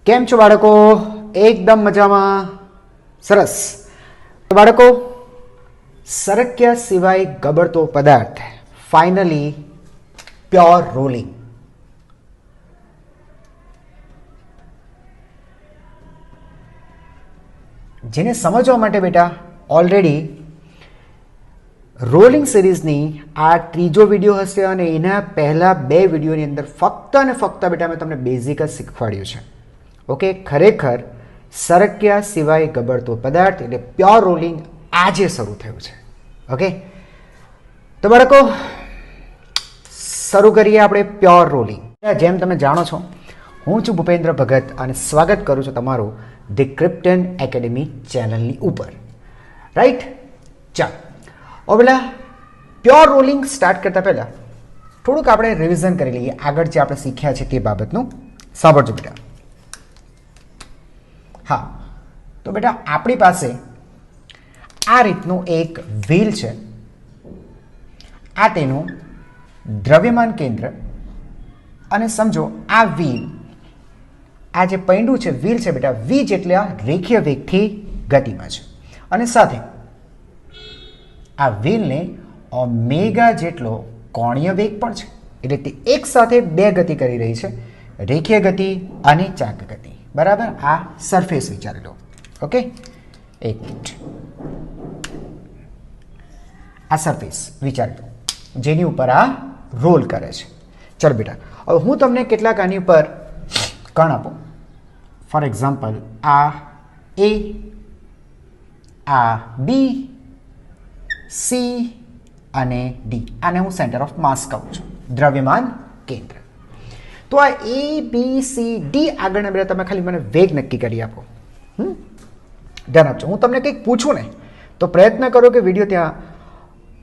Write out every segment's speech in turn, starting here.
કેમ છો બાળકો? એકદમ મજામાં. સરસ. તો બાળકો, સરક્યા સિવાય ગબડતો પદાર્થ, ફાઇનલી પ્યોર રોલિંગ. જેને સમજવા માટે બેટા ઓલરેડી રોલિંગ સિરીઝની આ ત્રીજો વિડીયો હશે અને એના પહેલા બે વિડીયોની અંદર ફક્ત અને ફક્ત બેટા મેં તમને બેઝિક જ શીખવાડ્યું છે. ઓકે, ખરેખર સરક્યા સિવાય ગબડતો પદાર્થ એટલે પ્યોર રોલિંગ આજે શરૂ થયું છે. ઓકે, તો બાળકો શરૂ કરીએ આપણે પ્યોર રોલિંગ. જેમ તમે જાણો છો, હું છું ભૂપેન્દ્ર ભગત અને સ્વાગત કરું છું તમારું ધી ક્રિપ્ટન એકેડમી ચેનલની ઉપર. રાઈટ, ચાલો હવે પેલા પ્યોર રોલિંગ સ્ટાર્ટ કરતા પહેલાં થોડુંક આપણે રિવિઝન કરી લઈએ. આગળ જે આપણે શીખ્યા છે તે બાબતનું સાંભળજો બેટા. હા, તો બેટા આપણી પાસે આ રીતનું એક વ્હીલ છે. આ તેનું દ્રવ્યમાન કેન્દ્ર. અને સમજો આ વ્હીલ, આ જે પૈંડું છે વ્હીલ છે બેટા, વી જેટલા રેખીય વેગથી ગતિમાં છે. અને સાથે આ વ્હીલને ઓમેગા જેટલો કોણીય વેગ પણ છે. એટલે તે એક સાથે બે ગતિ કરી રહી છે, રેખીય ગતિ અને ચાક ગતિ. બરાબર, આ સરફેસ વિચારી લો. ઓકે, એક મિનિટ, આ સરફેસ વિચારી લો જેની ઉપર આ રોલ કરે છે. ચલો બેટા, હવે હું તમને કેટલાક આની ઉપર કણ આપું. ફોર એક્ઝામ્પલ, આ એ, આ બી, સી અને ડી. આને હું સેન્ટર ઓફ માસ કહું છું, દ્રવ્યમાન કેન્દ્ર. તો આ એ બી સી ડી આગળના બેટા તમે ખાલી મને વેગ નક્કી કરી આપો. ધ્યાન આપજો. હું તમને કંઈક પૂછું ને તો પ્રયત્ન કરો કે વિડીયો ત્યાં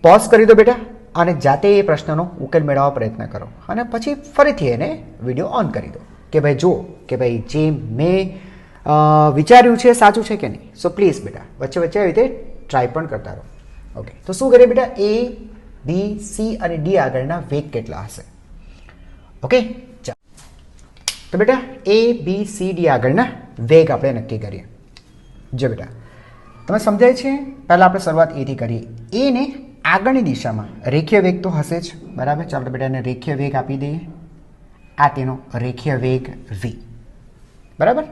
પોઝ કરી દો બેટા અને જાતે એ પ્રશ્નનો ઉકેલ મેળવવા પ્રયત્ન કરો અને પછી ફરીથી એને વિડીયો ઓન કરી દો કે ભાઈ જુઓ કે ભાઈ જે મેં વિચાર્યું છે સાચું છે કે નહીં. સો પ્લીઝ બેટા વચ્ચે વચ્ચે આવી રીતે ટ્રાય પણ કરતા રહો. ઓકે, તો શું કરીએ બેટા, એ બી સી અને ડી આગળના વેગ કેટલા હશે? ઓકે, ચાલો તો બેટા એ બી સી ડી આગળના વેગ આપણે નક્કી કરીએ. જો બેટા તમે સમજાય છે, પહેલાં આપણે શરૂઆત એથી કરીએ. એને આગળની દિશામાં રેખીય વેગ તો હશે જ. બરાબર, ચાલો બેટા એને રેખીય વેગ આપી દઈએ. આ તેનો રેખીય વેગ વી. બરાબર,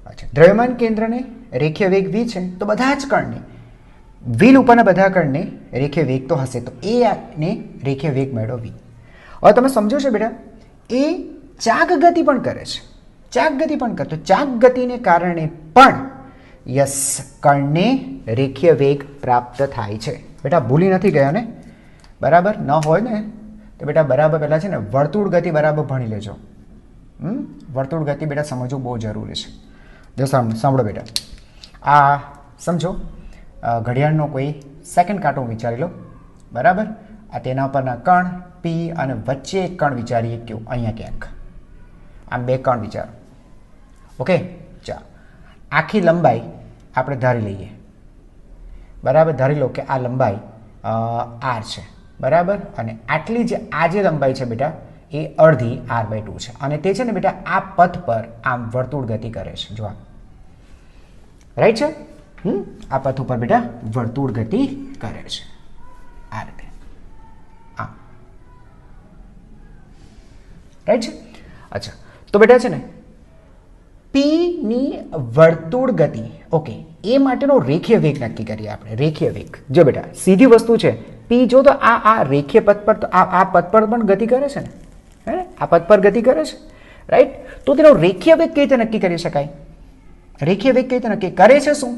અચ્છા, દ્રવ્યમાન કેન્દ્રને રેખીય વેગ વી છે તો બધા જ કણને, વ્હીલ ઉપરના બધા કણને રેખીય વેગ તો હશે, તો એ ને રેખીય વેગ મળ્યો વી. હવે તમે સમજો છો બેટા, એ ચાક ગતિ પણ કરે છે. ચાક ગતિ પણ કરે તો ચાક ગતિને કારણે પણ યસ કણને રેખીય વેગ પ્રાપ્ત થાય છે. બેટા ભૂલી નથી ગયા ને? બરાબર ન હોય ને તો બેટા બરાબર પહેલાં છે ને વર્તુળ ગતિ બરાબર ભણી લેજો. વર્તુળ ગતિ બેટા સમજવું બહુ જરૂરી છે. જો સાંભળો બેટા, આ સમજો ઘડિયાળનો કોઈ સેકન્ડ કાંટો વિચારી લો. બરાબર, આ તેના પરના કણ પી અને વચ્ચે એક કણ વિચારીએ કેવું અહીંયા ક્યાંક. આમ બે કણ વિચારો. ઓકે, ચાલો આખી લંબાઈ આપણે ધારી લઈએ. બરાબર, ધારી લો કે આ લંબાઈ આર છે. બરાબર, અને આટલી જે આ જે લંબાઈ છે બેટા એ અડધી r/2 છે. અને તે છે ને બેટા આ પથ પર આમ વર્તુળ ગતિ કરે છે. જો રાઈટ છે. આ પથ ઉપર બેટા વર્તુળ ગતિ કરે છે આ રીતે. હા, રાઈટ છે. અચ્છા, તો બેટા છે ને પી ની વર્તુળ ગતિ, ઓકે, એ માટેનો રેખીય વેગ નક્કી કરીએ આપણે. રેખીય વેગ જો બેટા સીધી વસ્તુ છે પી. જો તો આ રેખીય પથ પર તો આ પથ પર પણ ગતિ કરે છે ને, હે, આ પથ પર ગતિ કરે છે. રાઈટ, તો તેનો રેખીય વેગ કઈ રીતે નક્કી કરી શકાય? રેખીય વેગ કઈ રીતે નક્કી કરે છે? શું?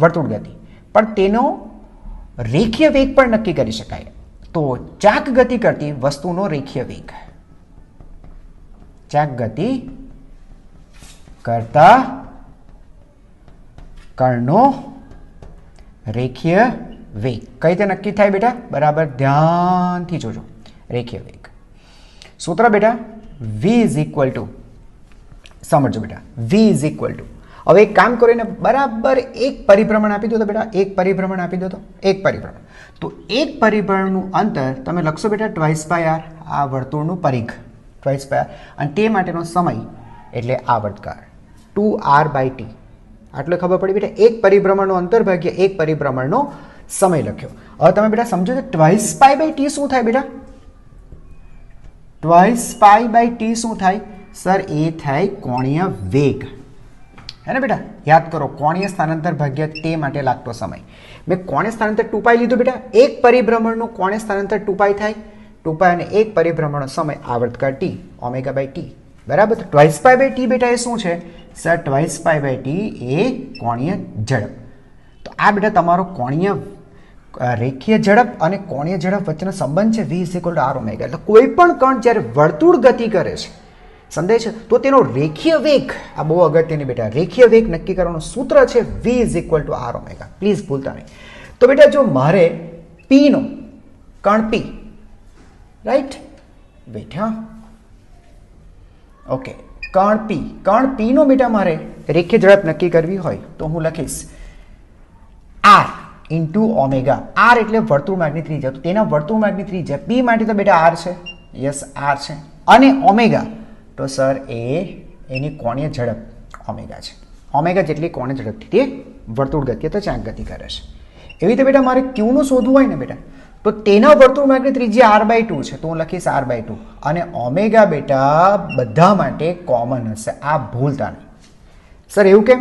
વર્તુળ ગતિ. પણ તેનો રેખીય વેગ પણ નક્કી કરી શકાય. તો ચાક ગતિ કરતી વસ્તુનો રેખીય વેગ, ચાક ગતિ કરતા કણનો રેખીય વેગ કઈ રીતે નક્કી થાય બેટા? બરાબર, ધ્યાનથી જોજો. રેખીય વેગ સૂત્ર બેટા v ઇઝ ઇક્વલ ટુ, સમજો બેટા, v ઇઝ ઇક્વલ ટુ, હવે એક કામ કરો એને બરાબર એક પરિભ્રમણ આપી દો તો બેટા, એક પરિભ્રમણ આપી દો તો એક પરિભ્રમણ. તો એક પરિભ્રમણનું અંતર તમે લખશો બેટા /r, આ વર્તુળનું પરિઘ /r, અને તે માટેનો સમય એટલે આવર્તકાળ. 2r/t. આટલો ખબર પડી બેટા. એક પરિભ્રમણનો અંતર ભાગ્યા એક પરિભ્રમણનો સમય લખ્યો. હવે તમે બેટા સમજો કે ટ્વાઇસ પાઈ/t શું થાય બેટા? ટ્વાઇસ પાઈ/t શું થાય? સર એ થાય કોણીય વેગ. હે ને બેટા? યાદ કરો, કોણીય સ્થાનાંતર ભાગ્યા તે માટે લાગતો સમય. મેં કોણીય સ્થાનાંતર 2π લીધું બેટા. એક પરિભ્રમણનું કોણીય સ્થાનાંતર 2π થાય. 2π અને એક પરિભ્રમણનો સમય આવર્તકાળ t, ω/t. બરાબર? તો ટ્વાઇસ પાઈ/t બેટા એ શું છે? સર ટ્વાઇસ પાઈ/t એ કોણીય ઝડપ. તો આ બેટા તમારો કોણીય રેખીય ઝડપ અને કોણીય ઝડપ વચ્ચેનો સંબંધ છે v = r ω. એટલે કોઈ પણ કણ જ્યારે વર્તુળ ગતિ કરે છે, સમજાય છે, તો તેનો રેખીય વેગ, આ બહુ અગત્યની બેટા, રેખીય વેગ નક્કી કરવાનું સૂત્ર છે v = r ω. પ્લીઝ ભૂલતા નહીં. તો બેટા જો મારે p નો કણ p, રાઈટ, બેટા ઓકે, કણ p નો બેટા મારે રેખીય ઝડપ નક્કી કરવી હોય તો હું લખીશ r × ω. r એટલે વર્તુળ માર્ગની ત્રિજ્યા. તો તેના વર્તુળ માર્ગની ત્રિજ્યા p માટે તો બેટા r છે, યસ r છે, અને ઓમેગા તો સર એની કોણીય ઝડપ ઓમેગા છે. ઓમેગા જેટલી કોણીય ઝડપથી તે વર્તુળ ગતિ તો ચાંક ગતિ કરે છે. એવી રીતે બેટા મારે q નું શોધવું હોય ને બેટા, તો તેના વર્તુળ માર્ગની ત્રિજ્યા r/2 છે, તો હું લખીશ r/2, અને ઓમેગા બેટા બધા માટે કોમન હશે. આ ભૂલતા નહીં. સર એવું કેમ?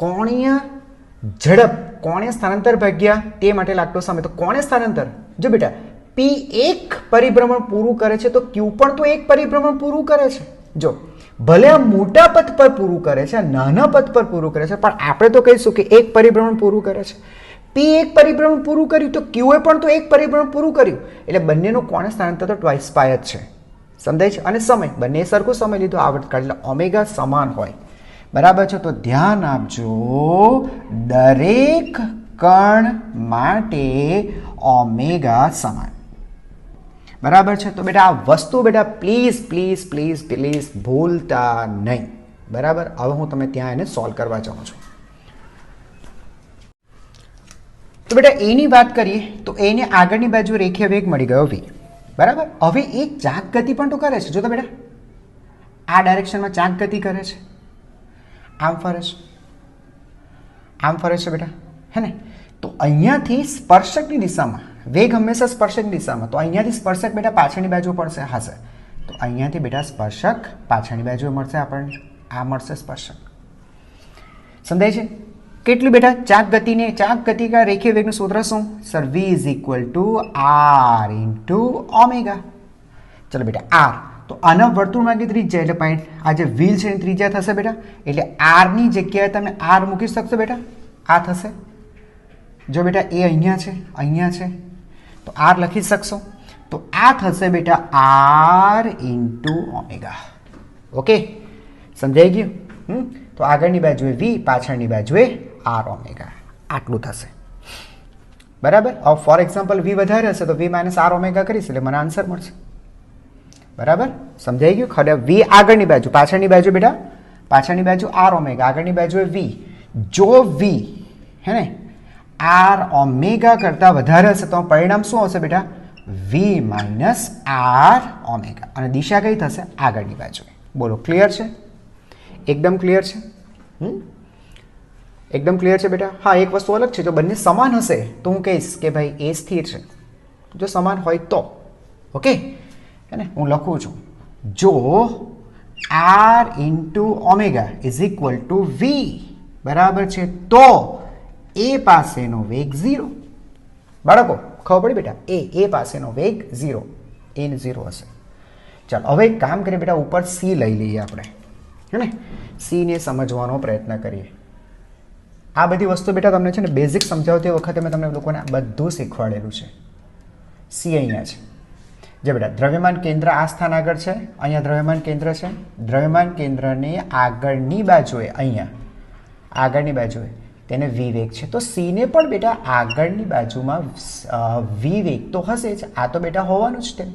કોણીય ઝડપ, કોણીય સ્થાનાંતર ભાગ્યા તે માટે લાગતો સમય. તો કોણીય સ્થાનાંતર, જો બેટા p એક પરિભ્રમણ પૂરું કરે છે તો q પણ તો એક પરિભ્રમણ પૂરું કરે છે. જો ભલે આ મોટા પથ પર પૂરું કરે છે, નાના પથ પર પૂરું કરે છે, પણ આપણે તો કહીશું કે એક પરિભ્રમણ પૂરું કરે છે. p એક પરિભ્રમણ પૂરું કર્યું તો q એ પણ તો એક પરિભ્રમણ પૂરું કર્યું. એટલે બંનેનું કોણીય સ્થાનાંતર તો ટ્વાઇસ પાઈ જ છે. સમજાય છે? અને સમય બંને સરખો સમય લીધો આવર્તકાળ, એટલે ઓમેગા સમાન હોય. બરાબર છે? તો ધ્યાન આપજો, દરેક કણ માટે ઓમેગા સમાન. બરાબર છે? તો બેટા આ વસ્તુ બેટા પ્લીઝ પ્લીઝ પ્લીઝ પ્લીઝ ભૂલતા નહીં. બરાબર? હવે હું તમે ત્યાં એને સોલ્વ કરવા જાઉં છું. તો બેટા એની વાત કરીએ તો એને આગળની બાજુ રેખીય વેગ મળી ગયો v. બરાબર? હવે એ ચાક ગતિ પણ તો કરે છે. જો તો બેટા આ ડાયરેક્શનમાં ચાક ગતિ કરે છે, આમ ફરે છે, આમ ફરે છે બેટા, હે ને? તો અહીંયાથી સ્પર્શકની દિશામાં વેગ હંમેશા સ્પર્શકની દિશામાં, તો અહીંયાથી સ્પર્શક બેટા પાછળની બાજુ પડશે. હા સર, તો અહીંયાથી બેટા સ્પર્શક પાછળની બાજુ મળશે આપણને. આ મળશે સ્પર્શક. સમજાય છે? કેટલું બેટા? ચાક ગતિ કા રેખીય વેગનું સૂત્ર શું? Sir v = r × omega. ચલો બેટા r, તો આના વર્તુળ માર્ગની ત્રિજ્યા એટલે પોઈન્ટ, આ જે વ્હીલ છે એની ત્રિજ્યા થશે બેટા, એટલે r ની જગ્યાએ તમે r મૂકી શકશો બેટા. આ થશે. જો બેટા એ અહીંયા છે, અહીંયા છે, તો r લખી શકશો. તો આ થશે બેટા r × ઓમેગા. ઓકે, સમજાઈ ગયું? તો આગળની બાજુએ v, પાછળની બાજુએ r ઓમેગા. આટલું થશે. બરાબર? હવે ફોર એક્ઝામ્પલ v વધારે હશે તો v - r ઓમેગા કરીશ એટલે મને આન્સર મળશે. બરાબર? સમજાઈ ગયું? ખરે v આગળની બાજુ, પાછળની બાજુ બેટા, પાછળની બાજુ r ઓમેગા, આગળની બાજુએ v. જો v, હે ને, r ઓમેગા કરતા વધારે હશે તો પરિણામ શું આવશે બેટા? v - r omega. અને દિશા કઈ થશે? આગળની બાજુએ. બોલો, ક્લિયર છે? એકદમ ક્લિયર છે? એકદમ ક્લિયર છે બેટા? હા, એક વસ્તુ અલગ છે, જો બંને સમાન હશે તો હું કહીશ કે ભાઈ એ સ્થિર છે. જો સમાન હોય તો ઓકે, હે ને? હું લખું છું, જો r × ઓમેગા = v, બરાબર છે, તો એ પાસેનો વેગ 0. બાળકો ખબર પડી બેટા? એ પાસેનો વેગ 0, એ 0 હશે. ચાલો હવે એક કામ કરીએ બેટા, ઉપર c લઈ લઈએ આપણે, હે ને? c ને સમજવાનો પ્રયત્ન કરીએ. આ બધી વસ્તુ બેટા તમને છે ને બેઝિક સમજાવતી વખતે મેં તમને લોકોને બધું શીખવાડેલું છે. c અહીંયા છે. જો બેટા દ્રવ્યમાન કેન્દ્ર આ સ્થાન આગળ છે, અહીંયા દ્રવ્યમાન કેન્દ્ર છે. દ્રવ્યમાન કેન્દ્રની આગળની બાજુએ, અહીંયા આગળની બાજુએ તેને v વેગ છે. તો c ને પણ બેટા આગળની બાજુમાં v વેગ તો હશે જ. આ તો બેટા હોવાનું જ તેમ.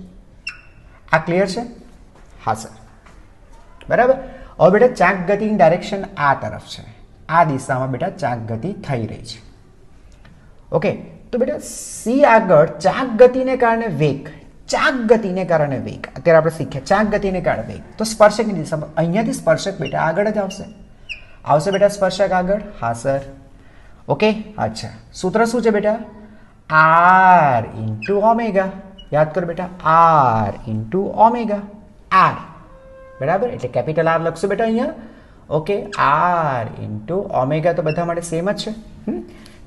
આ ક્લિયર છે? હા સર. બરાબર? હવે બેટા ચાક ગતિની ડાયરેક્શન આ તરફ છે, આ દિશામાં બેટા ચાક ગતિ થઈ રહી છે. ઓકે, તો બેટા c આગળ ચાક ગતિને કારણે વેગ, ચાક ગતિને કારણે વેગ અત્યારે આપણે શીખ્યા. ચાક ગતિને કારણે વેગ તો સ્પર્શકની દિશામાં અહીંયાથી સ્પર્શક બેટા આગળ જ આવશે. આવશે બેટા સ્પર્શક આગળ? હા સર. ઓકે, અચ્છા, સૂત્ર શું છે બેટા? R into omega. યાદ કરો બેટા, આર ઇન્ટુ ઓમેગા. આર બરાબર, એટલે કેપિટલ આર લખશું બેટા અહીંયા. ઓકે, આર ઇન્ટુ ઓમેગા તો બધા માટે સેમ જ છે.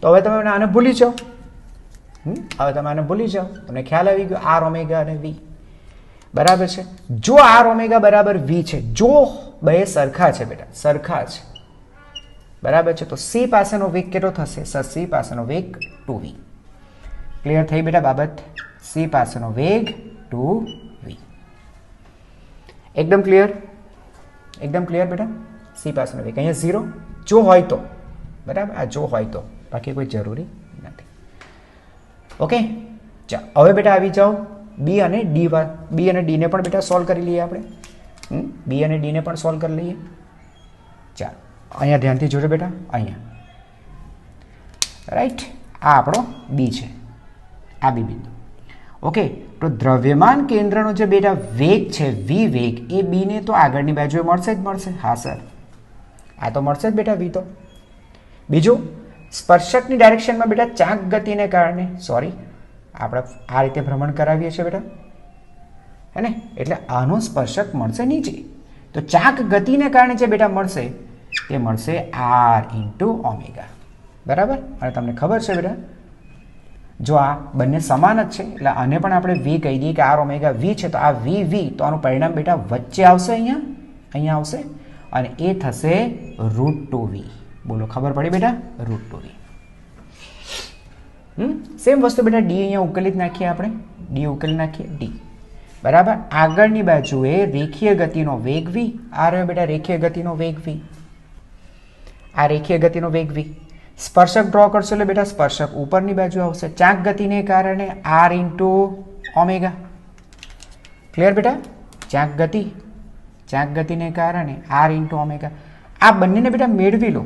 તો હવે તમે આને ભૂલી જાઓ. હવે તમે આને ભૂલી જાઓ, તમને ખ્યાલ આવી ગયો આર ઓમેગા અને વી બરાબર છે. જો આર ઓમેગા બરાબર વી છે, જો બે સરખા છે બેટા, સરખા છે બરાબર છે, તો સી પાસેનો વેગ કેટલો થશે? સર સી પાસેનો વેગ 2v. ક્લિયર થઈ બેટા બાબત? સી પાસેનો વેગ 2v. એકદમ ક્લિયર? એકદમ ક્લિયર બેટા? સી પાસેનો વેગ અહીંયા 0 જો હોય તો બરાબર, આ જો હોય તો, બાકી કોઈ જરૂરી નથી. ઓકે, ચાલો હવે બેટા આવી જાઓ બી અને ડી. બી અને ડીને પણ બેટા સોલ્વ કરી લઈએ આપણે. બી અને ડીને પણ સોલ્વ કરી લઈએ. ચાલો અહીંયા ધ્યાનથી જોજો બેટા, અહીંયા રાઈટ, આ આપણો બી છે, આ બી બિંદુ. ઓકે, તો દ્રવ્યમાન કેન્દ્રનો જે બેટા વેગ છે વી વેગ, એ બીને તો આગળની બાજુએ મળશે જ મળશે. હા સર, આ તો મળશે જ બેટા વી તો. બીજું, સ્પર્શકની ડાયરેક્શનમાં બેટા ચાક ગતિને કારણે, સોરી આપણે આ રીતે ભ્રમણ કરાવીએ છીએ બેટા, હે ને, એટલે આનો સ્પર્શક મળશે નીચે. તો ચાક ગતિને કારણે જે બેટા મળશે તે મળશે આર ઇન્ટુ ઓમેગા બરાબર. અને તમને ખબર છે બેટા, જો આ બંને સમાન જ છે એટલે આને પણ આપણે વી કહી દઈએ કે આર ઓમેગા વી છે, તો આ વી વી, તો આનું પરિણામ બેટા વચ્ચે આવશે, અહીંયા આવશે, અને એ થશે √2v. બોલો, ખબર પડી બેટા? √2v. સેમ વસ્તુ બેટા ડી અહીંયા ઉકેલી જ નાખીએ આપણે. ડી ઉકેલી નાખીએ, ડી બરાબર. આગળની બાજુએ રેખીય ગતિનો વેગ v, આ રહ્યો બેટા રેખીય ગતિનો વેગ v, આ રેખીય ગતિનો વેગ v. સ્પર્શક ડ્રો કરશો એટલે બેટા સ્પર્શક ઉપરની બાજુ આવશે, ચાક ગતિને કારણે આર ઇન્ટુ ઓમેગા. ક્લિયર બેટા? ચાક ગતિને કારણે આર ઇન્ટુ ઓમેગા. આ બંનેને બેટા મેળવી લો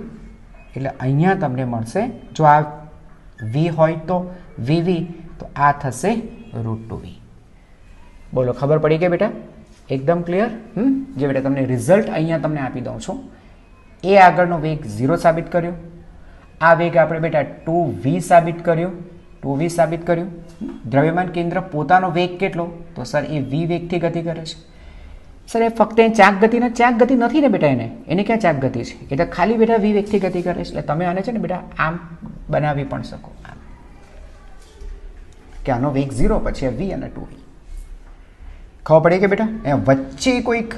એટલે અહીંયા તમને મળશે, જો આ વી હોય તો વીવી, તો આ થશે √2v. બોલો, ખબર પડી ગઈ બેટા? એકદમ ક્લિયર? જે બેટા તમને રિઝલ્ટ અહીંયા તમને આપી દઉં છું. એ આગળનો વેગ 0 સાબિત કર્યો, આ વેગ આપણે બેટા 2v સાબિત કર્યો, 2v સાબિત કર્યું. દ્રવ્યમાન કેન્દ્ર પોતાનો વેગ કેટલો? તો સર એ v વેગથી ગતિ કરે છે. સર એ ફક્ત ચાક ગતિ નથી ને બેટા, એને ક્યાં ચાક ગતિ છે? એ તો ખાલી બેટા વી વેગથી ગતિ કરે છે. એટલે તમે આને છે ને બેટા આમ બનાવી પણ શકો, આમ કે આનો વેગ 0 પછી v અને 2v. ખબર પડી કે બેટા? અહીંયા વચ્ચે કોઈક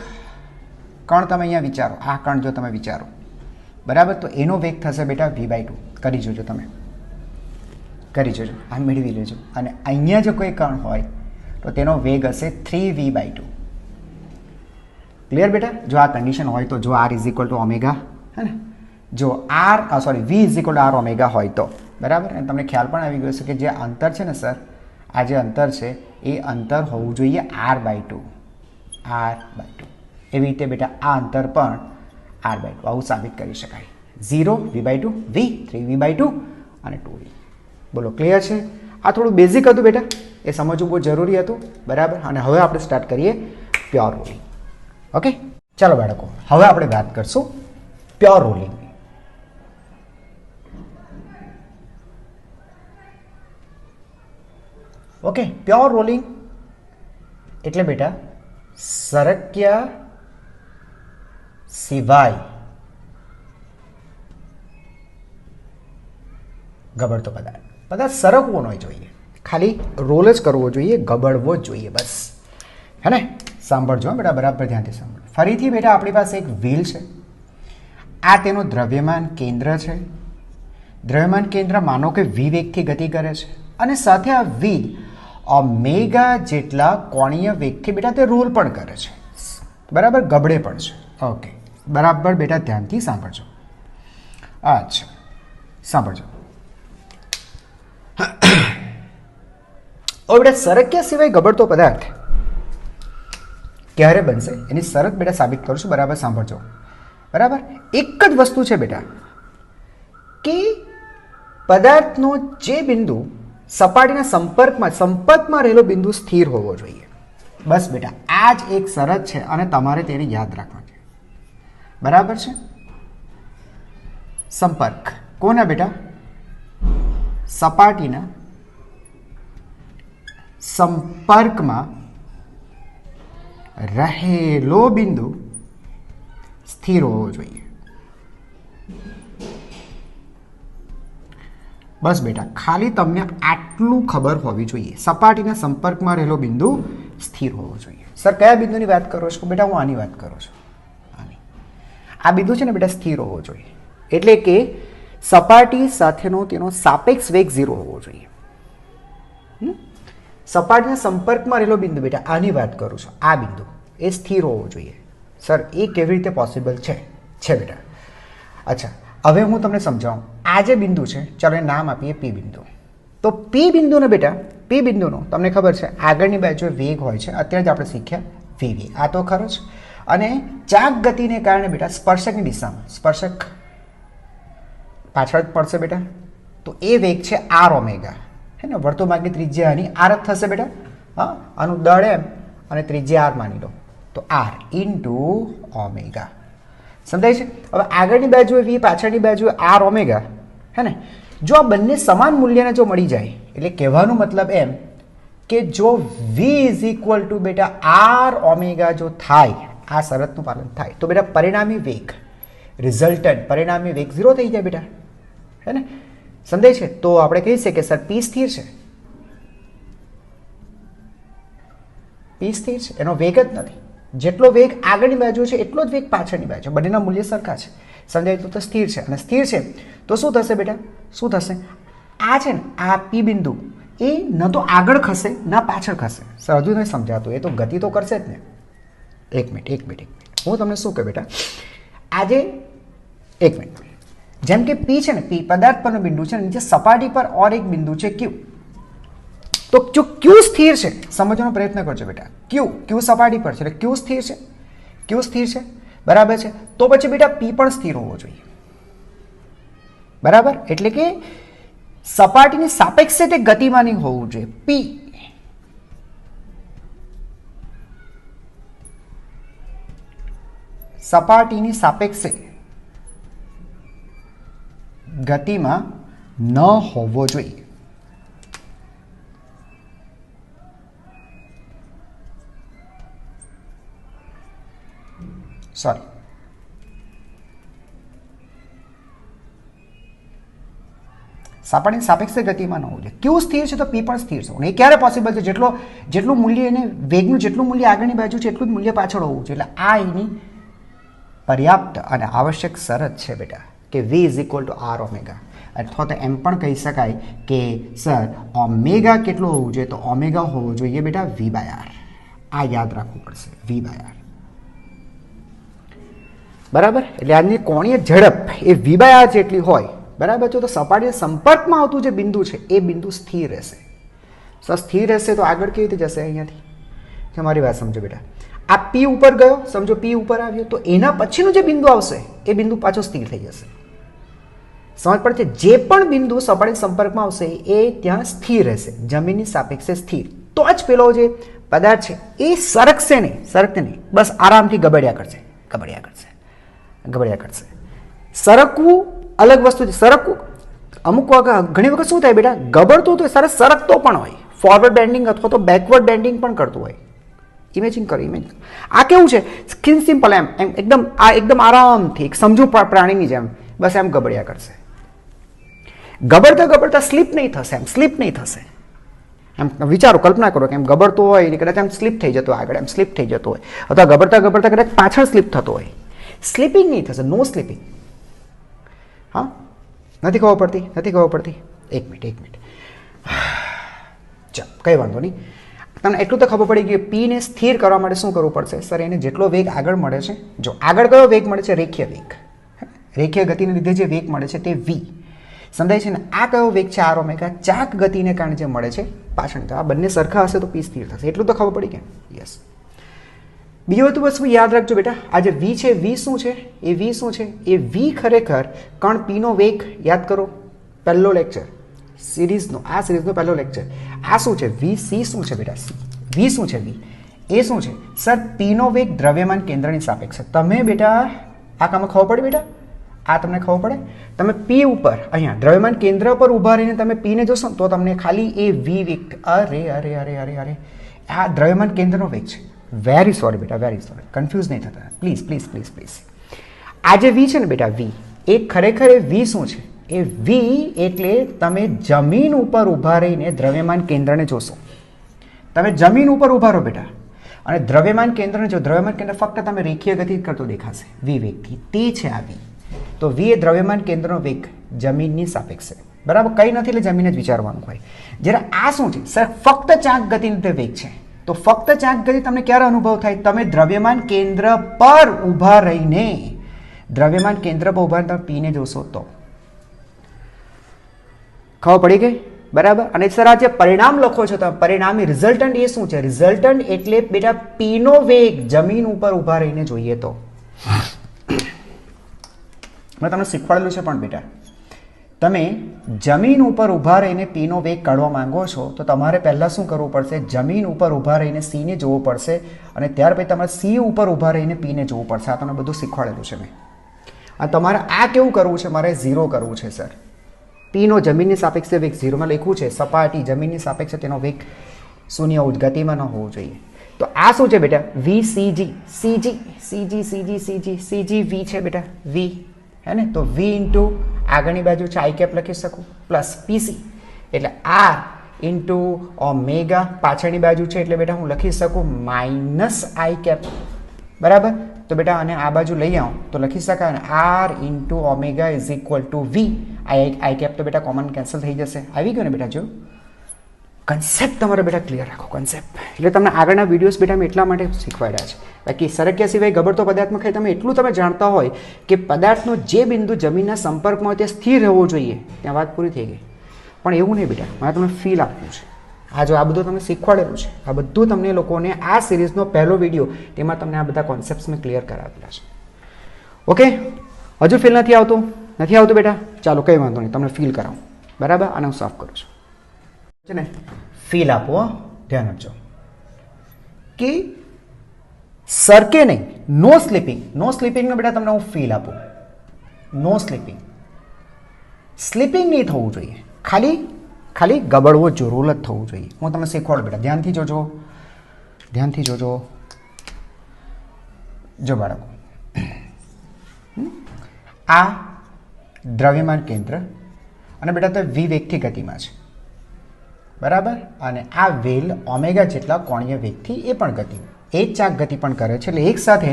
કણ તમે અહીંયા વિચારો, આ કણ જો તમે વિચારો બરાબર, તો એનો વેગ થશે બેટા v/2. કરી જોજો, તમે કરી જોજો, આ મેળવી લેજો. અને અહીંયા જો કોઈ કણ હોય તો તેનો વેગ હશે 3v/2. ક્લિયર બેટા? જો આ કન્ડિશન હોય તો, જો r = ઓમેગા, હે ને, જો v = r ઓમેગા હોય તો બરાબર. અને તમને ખ્યાલ પણ આવી ગયો છે કે જે અંતર છે ને સર, આ જે અંતર છે એ અંતર હોવું જોઈએ r/2. એવી રીતે બેટા આ અંતર પણ r/2 આવું સાબિત કરી શકાય. 0 v/2 v 3v/2 અને 2v. બોલો, ક્લિયર છે? આ થોડું બેઝિક હતું બેટા, એ સમજવું બહુ જરૂરી હતું બરાબર. અને હવે આપણે સ્ટાર્ટ કરીએ પ્યોર રોલિંગ. ઓકે, ચાલો બાળકો, હવે આપણે વાત કરશું pure rolling. Okay, pure rolling એટલે બેટા સરક્યા સિવાય ગબડતો પદાર્થ સરકવો ન જોઈએ, ખાલી રોલ જ કરવો જોઈએ, ગબડવો જ જોઈએ, બસ. હે ને? સાંભળજો બેટા, બરાબર ધ્યાનથી સાંભળો. ફરીથી બેટા આપણી પાસે એક વ્હીલ છે, આ તેનું દ્રવ્યમાન કેન્દ્ર છે. દ્રવ્યમાન કેન્દ્ર માનો કે v વેગથી ગતિ કરે છે, અને સાથે આ વ્હીલ ઓમેગા જેટલા કોણીય વેગથી બેટા તે રોલ પણ કરે છે બરાબર, ગબડે પણ છે. ઓકે, બરાબર બેટા ધ્યાનથી સાંભળજો. અચ્છા, સાંભળજો. હવે બેટા સરક્યા સિવાય ગબડતો પદાર્થ ક્યારે બનશે એની શરત બેટા સાબિત કરું છું, બરાબર સાંભળજો. બરાબર, એક જ વસ્તુ છે બેટા કે પદાર્થનો જે બિંદુ સપાટીના સંપર્કમાં રહેલો બિંદુ સ્થિર હોવો જોઈએ. બસ બેટા આ જ એક શરત છે અને તમારે તેને યાદ રાખવાની છે. બરાબર છે? સંપર્ક કોના બેટા? સપાટીના સંપર્કમાં રહેલો બિંદુ સ્થિર હોવો જોઈએ. બસ બેટા, ખાલી તમને આટલું ખબર હોવી જોઈએ. સપાટીના સંપર્કમાં રહેલો બિંદુ સ્થિર હોવો જોઈએ. સર કયા બિંદુની વાત કરો છો? બેટા હું આની વાત કરું છું. આ બિંદુ છે ને બેટા સ્થિર હોવો જોઈએ, એટલે કે સપાટી સાથેનો તેનો સાપેક્ષ વેગ 0 હોવો જોઈએ. સપાટીના સંપર્કમાં રહેલો બિંદુ બેટા આની વાત કરું છું, આ બિંદુ એ સ્થિર હોવો જોઈએ. સર એ કેવી રીતે પોસિબલ છે બેટા? અચ્છા, હવે હું તમને સમજાવું. આ જે બિંદુ છે, ચાલો એ નામ આપીએ પી બિંદુ. તો પી બિંદુનો બેટા, પી બિંદુનો તમને ખબર છે આગળની બાજુ વેગ હોય છે. અત્યારે જ આપણે શીખ્યા વી વેગ, આ તો ખરો જ. અને ચાક ગતિને કારણે બેટા સ્પર્શકની દિશામાં, સ્પર્શક પાછળ જ પડશે બેટા, તો એ વેગ છે આર ઓમેગા. હે ને, વર્તુળમાર્ગની ત્રિજ્યા આની આર જ થશે બેટા. હા, આનું દળ એમ અને ત્રિજ્યા આર માની લો, તો આર ઇન્ટુ ઓમેગા. સમજાય છે? હવે આગળની બાજુએ વી, પાછળની બાજુએ આર ઓમેગા. હે ને, જો આ બંને સમાન મૂલ્યને જો મળી જાય, એટલે કહેવાનો મતલબ એમ કે જો વી ઇઝ ઇક્વલ ટુ બેટા આર ઓમેગા જો થાય, આ શરતનું પાલન થાય, તો બેટા પરિણામી વેગ, રિઝલ્ટન્ટ પરિણામી વેગ 0 થઈ જાય બેટા. હે ને, સમજાય છે? તો આપણે કહી શકીએ કે સર પી સ્થિર છે. પી સ્થિર છે, એનો વેગ જ નથી. જેટલો વેગ આગળની બાજુ છે એટલો જ વેગ પાછળની બાજુ, બંનેના મૂલ્ય સરખા છે. સમજાય? તો સ્થિર છે. અને સ્થિર છે તો શું થશે બેટા? શું થશે? આ છે ને, આ પી બિંદુ એ ન તો આગળ ખસે ના પાછળ ખસે. સર હજુ નહીં સમજાતું, એ તો ગતિ તો કરશે જ ને. એક મિનિટ હું તમને શું કહું બેટા, આજે એક મિનિટ, જેમ કે પી છે ને, પી પદાર્થ પરનું બિંદુ છે, નીચે સપાટી પર ઓર એક બિંદુ છે ક્યુ. તો જો ક્યુ સ્થિર છે, સમજવાનો પ્રયત્ન કરજો બેટા. ક્યુ સપાટી પર છે એટલે ક્યુ સ્થિર છે. ક્યુ સ્થિર છે, બરાબર છે. તો પછી બેટા પી પણ સ્થિર હોવો જોઈએ, બરાબર. એટલે કે સપાટીની સાપેક્ષે તે ગતિમાની હોવું જોઈએ. પી સપાટીની સાપેક્ષે ગતિમાં ન હોવો જોઈએ. સોરી, સપાટીની સાપેક્ષે ગતિમાં ન હોવું જોઈએ. ક્યુ સ્થિર છે તો પી પણ સ્થિર છે. એ ક્યારે પોસિબલ છે? જેટલું મૂલ્ય એને વેગનું જેટલું મૂલ્ય આગળની બાજુ છે એટલું જ મૂલ્ય પાછળ હોવું જોઈએ. એટલે આ એની પર્યાપ્ત અને આવશ્યક શરત છે બેટા, કે V is equal to R omega. અથવા તો એમ પણ કહી શકાય કે સર ઓમેગા કેટલો હોવું જોઈએ? તો ઓમેગા હોવો જોઈએ બેટા વી બાય આર. આ યાદ રાખવું પડશે, વી બાય આર, બરાબર. એટલે આજની કોણીય ઝડપ એ વી બાય આર જેટલી હોય, બરાબર છે. તો સપાટીના સંપર્કમાં આવતું જે બિંદુ છે એ બિંદુ સ્થિર રહેશે. સર સ્થિર રહેશે તો આગળ કેવી રીતે જશે? અહીંયાથી તમારી વાત સમજો બેટા. આ પી ઉપર ગયો, સમજો પી ઉપર આવ્યો, તો એના પછીનું જે બિંદુ આવશે એ બિંદુ પાછો સ્થિર થઈ જશે. સમજ પડશે? જે પણ બિંદુ સપાટીના સંપર્કમાં આવશે એ ત્યાં સ્થિર રહેશે, જમીનની સાપેક્ષે સ્થિર. તો જ પેલો જે પદાર્થ છે એ સરકશે નહીં, બસ આરામથી ગબડ્યા કરશે. સરકવું અલગ વસ્તુ છે. સરકવું અમુક વખત, ઘણી વખત શું થાય બેટા, ગબડતું તો સરસ સરકતો પણ હોય, ફોરવર્ડ બેન્ડિંગ અથવા તો બેકવર્ડ બેન્ડિંગ પણ કરતું હોય. ઇમેજિન કરો. આ કેવું છે? સ્કિન સિમ્પલ, એમ એકદમ આરામથી એક સમજુ પ્રાણીની જેમ બસ એમ ગબડ્યા કરશે. ગબડતા સ્લીપ નહીં થશે. એમ વિચારો, કલ્પના કરો કે એમ ગબડતો હોય ને કદાચ એમ સ્લીપ થઈ જતો હોય, આગળ એમ સ્લીપ થઈ જતો હોય, અથવા ગબડતા કદાચ પાછળ સ્લીપ થતો હોય. સ્લીપિંગ નહીં થશે, નો સ્લીપિંગ. હા, નથી ખબર પડતી? એક મિનિટ ચાલ, કંઈ વાંધો નહીં. તમને એટલું તો ખબર પડી ગયું, પીને સ્થિર કરવા માટે શું કરવું પડશે? સર એને જેટલો વેગ આગળ મળે છે, જો આગળ કયો વેગ મળે છે? રેખીય વેગ. રેખીય ગતિને લીધે જે વેગ મળે છે તે વી. સમજાય છે ને? આ કયો વેગ છે? R omega. ચાક ગતિને કારણે જે મળે છે પાછળ. તો આ બંને સરખા હશે તો પી સ્થિર થશે. એટલું તો ખબર પડી કે? યસ. બીજું બધું વસ્તુ યાદ રાખજો બેટા. આ જે વી છે, વી શું છે? એ વી ખરેખર કણ પીનો વેગ. યાદ કરો, પહેલો લેક્ચર સિરીઝનો પહેલો લેક્ચર. આ શું છે? વી. સી શું છે બેટા? સી. વી શું છે? વી એ શું છે? સર પીનો વેગ દ્રવ્યમાન કેન્દ્રની સાપેક્ષે. તમે બેટા આ કામમાં ખબર પડી બેટા? આ તમને ખબર પડે. તમે પી ઉપર અહીંયા દ્રવ્યમાન કેન્દ્ર પર ઊભા રહીને તમે પીને જોશો ને તો તમને ખાલી એ વી વેગ, અરે અરે અરે અરે અરે આ દ્રવ્યમાન કેન્દ્રનો વેગ છે. વેરી સોરી બેટા, વેરી સોરી, કન્ફ્યુઝ નહીં થતા પ્લીઝ પ્લીઝ પ્લીઝ પ્લીઝ. આ જે વી છે ને બેટા, વી એ ખરેખર એ વી શું છે? એ વી એટલે તમે જમીન ઉપર ઊભા રહીને દ્રવ્યમાન કેન્દ્રને જોશો. તમે જમીન ઉપર ઊભા રહો બેટા અને દ્રવ્યમાન કેન્દ્રને જો, દ્રવ્યમાન કેન્દ્ર ફક્ત તમે રેખીય ગતિ કરતો દેખાશે વી વેગથી, તે છે આ વી. તો વી એ દ્રવ્યમાન કેન્દ્રનો વેગ જમીનની સાપેક્ષે, બરાબર? કંઈ નથી એટલે જમીન જ વિચારવાનું હોય. જ્યારે આ શું છે સર? ફક્ત ચાંક ગતિનો વેગ છે. તો ફક્ત ચાંક ગતિ તમને ક્યારે અનુભવ થાય? તમે દ્રવ્યમાન કેન્દ્ર પર ઊભા રહીને, દ્રવ્યમાન કેન્દ્ર પર ઊભા તમે પીને જોશો તો. ખબર પડી ગઈ? બરાબર. અને સર આ જે પરિણામ લખો છો તમે, પરિણામી રિઝલ્ટન્ટ એ શું છે? રિઝલ્ટન્ટ એટલે બેટા પીનો વેગ જમીન ઉપર ઊભા રહીને જોઈએ તો. મેં તમને શીખવાડેલું છે પણ બેટા, તમે જમીન ઉપર ઊભા રહીને પીનો વેગ કાઢવા માંગો છો તો તમારે પહેલાં શું કરવું પડશે? જમીન ઉપર ઊભા રહીને સીને જોવું પડશે અને ત્યાર પછી તમારે સી ઉપર ઊભા રહીને પીને જોવું પડશે. આ તમને બધું શીખવાડેલું છે મેં. આ તમારે આ કેવું કરવું છે? મારે 0 કરવું છે સર. પીનો જમીનની સાપેક્ષે વેગ 0માં લખ્યું છે. સપાટી જમીનની સાપેક્ષે તેનો વેગ 0 ગતિમાં ન હોવું જોઈએ. તો આ શું છે બેટા? V CG, CG CG CG CG CG V છે બેટા, વી હે ને? તો વી ઇન્ટુ આગળની બાજુ છે આઈ કેપ લખી શકું પ્લસ પીસી એટલે આર ઇન્ટુ ઓમેગા, પાછળની બાજુ છે એટલે બેટા હું લખી શકું માઇનસ આઈ કેપ, બરાબર? તો બેટા અને આ બાજુ લઈ આવો તો લખી શકાય R into omega is equal to V. I cap તો બેટા કોમન કેન્સલ થઈ જશે. આવી ગયું ને બેટા? જો કન્સેપ્ટ તમારે બેટા ક્લિયર રાખો, કન્સેપ્ટ. એટલે તમને આગળના વિડીયોઝ બેટા મેં એટલા માટે શીખવાડ્યા છે. બાકી સરક્યા સિવાય ગબડતો પદાર્થમાં ખાલી તમે એટલું તમે જાણતા હોય કે પદાર્થનો જે બિંદુ જમીનના સંપર્કમાં હોય તે સ્થિર રહેવો જોઈએ, ત્યાં વાત પૂરી થઈ ગઈ. પણ એવું નહીં બેટા, મારે તમને ફીલ આપ્યું છે. આ જો આ બધું તમને શીખવાડેલું છે, આ બધું તમને લોકોને આ સિરીઝનો પહેલો વિડીયો, તેમાં તમને આ બધા કોન્સેપ્ટ્સ મેં ક્લિયર કરાવેલા છે. ઓકે, હજુ ફીલ નથી આવતું? નથી આવતું બેટા? ચાલો કંઈ વાંધો નહીં, તમને ફીલ કરાવું, બરાબર? આને હું સાફ કરું છું છે ને. ફીલ આપો, ધ્યાન આપજો કે સરકે નહીં, નો સ્લીપિંગ. નો સ્લીપિંગનો બેટા તમને હું ફીલ આપું. નો સ્લીપિંગ, સ્લીપિંગ નહીં થવું જોઈએ, ખાલી ગબડવો જરૂર જ થવું જોઈએ. હું તમને શીખવાડું બેટા, ધ્યાનથી જોજો, ધ્યાનથી જોજો. જો બાળકો, આ દ્રવ્યમાન કેન્દ્ર અને બેટા તો વી વેગથી ગતિમાં છે, બરાબર? અને આ વેલ ઓમેગા જેટલા કોણીય વેગથી એ પણ ગતિ, એ જ ચાક ગતિ પણ કરે છે. એટલે એક સાથે,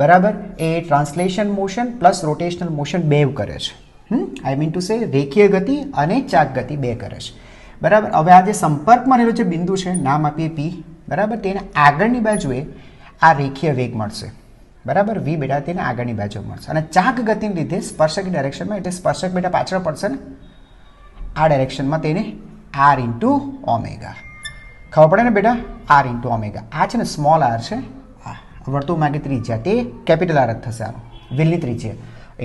બરાબર, એ translation motion plus rotational motion બેવ કરે છે. આઈ મીન ટુ સે રેખીય ગતિ અને ચાક ગતિ બે કરે છે, બરાબર? હવે આ જે સંપર્કમાં રહેલો જે બિંદુ છે, નામ આપીએ પી, બરાબર? તેને આગળની બાજુએ આ રેખીય વેગ મળશે, બરાબર? વી બેટા તેને આગળની બાજુ મળશે અને ચાક ગતિને લીધે સ્પર્શક ડાયરેક્શનમાં, એટલે સ્પર્શક બેટા પાછળ પડશે ને આ ડાયરેક્શનમાં, તેને આર ઇન્ટુ ઓમેગા. ખબર પડે ને બેટા? R into omega. આ છે ને સ્મોલ આર છે, આ વર્તુળમાંની ત્રિજ્યા તે કેપિટલ આર જ થશે. આનો વ્હીલની ત્રિજ્યા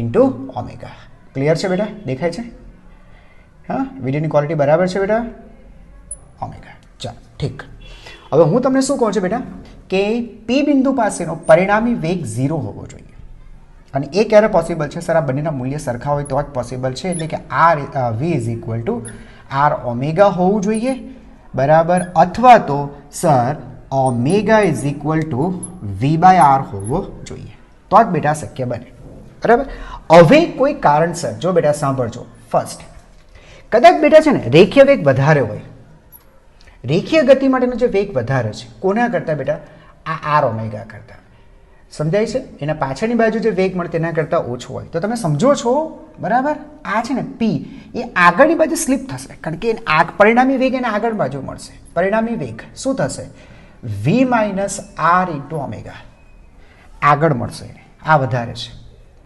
ઇન્ટુ ઓમેગા. ક્લિયર છે બેટા? દેખાય છે? હા, વિડીયોની ક્વોલિટી બરાબર છે બેટા? ઓમેગા. ચાલો ઠીક. હવે હું તમને શું કહું છું બેટા કે પી બિંદુ પાસેનો પરિણામી વેગ 0 હોવો જોઈએ. અને એ ક્યારે પોસિબલ છે સર? આ બંનેના મૂલ્ય સરખા હોય તો જ પોસિબલ છે. એટલે કે R V is equal to R omega હોવું જોઈએ, બરાબર? અથવા તો sir omega is equal to V by R હોવો જોઈએ, તો જ બેટા શક્ય બને, બરાબર? હવે કોઈ કારણસર જો બેટા સાંભળજો, ફર્સ્ટ કદાચ બેટા છે ને રેખીય વેગ વધારે હોય, રેખીય ગતિ માટેનો જે વેગ વધારે છે કોના કરતાં બેટા? આ આર ઓમેગા કરતાં. સમજાય છે? એના પાછળની બાજુ જે વેગ મળે તેના કરતાં ઓછો હોય તો તમે સમજો છો, બરાબર? આ છે ને પી એ આગળની બાજુ સ્લીપ થશે, કારણ કે પરિણામી વેગ એને આગળ બાજુ મળશે. પરિણામી વેગ શું થશે? વી માઇનસ આર ઇન્ટુ ઓમેગા આગળ મળશે એને, આ વધારે છે,